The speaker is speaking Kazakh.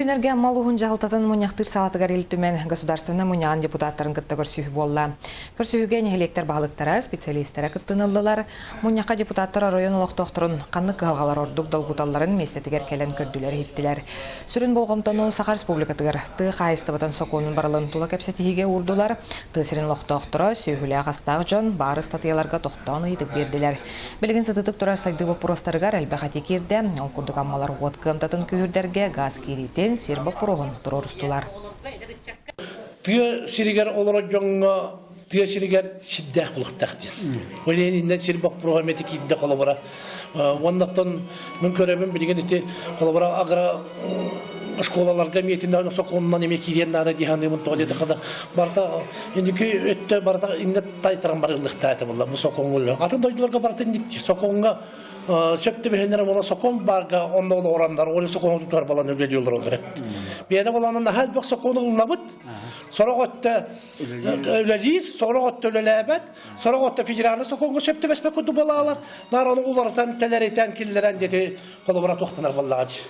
Энергия малухун жалтатын муняқтыр салатыгар илтүмен государственный мунян депутаттарын кытта көрсүйі болла. Көрсүйіге нехелектер бағылықтара, специалисттері кыттынылдылар. Муняқа депутаттар район олықтоқтырын қанны кығалғалар ордук долгуталларын местетігер келен көрділер хиттілер. Сүрін болғымтану Саха Республикатыгар тығы қайысты батын сокуынын барылын тула кәпсетіге урдулар. Тысырын лоқтоқтыра сүйхілі ағастағы жон бары статияларға тоқтауны етік берділер. Білгін сытытып тұрар сайды вопростарыгар әлбәқати керді. Ол күрдік аммалар уатқымтатын күйірдерге газ керейтен сербі пұрығын тұрорыстылар. Тыа сиригер олора жоңға тыа сиригер сиддәк бұлықтақты. Ойнайыннан сербі пұрығын мәті кейді қолабара. Оннақтан мен көремін білген еті қолабара ағыра школаларға метіндерінің соқуынан еме кейден нады дейхандығымын тоғыледі қада. Барда, енді күй өтті барда иннет тайтыран барылықта әті болла. Бұл соқуын өлі. Атын дойдыларға барда индікті соқуынға сөпті бәхендері бола соқуын барға онда олы орандар, олы соқуын тұтар баланы өлі олар олғыры. Бені боланын әл бақ соқуын ұлынабыд, сорақ өтті өлелер, сорақ өтті өлеләбәт, сорақ өтті федераны соқуынға сөпті бәспәк күді бола алар. Нар оны олардан тәлер етен келдерен деді қолы бұра тоқтанар боллағады.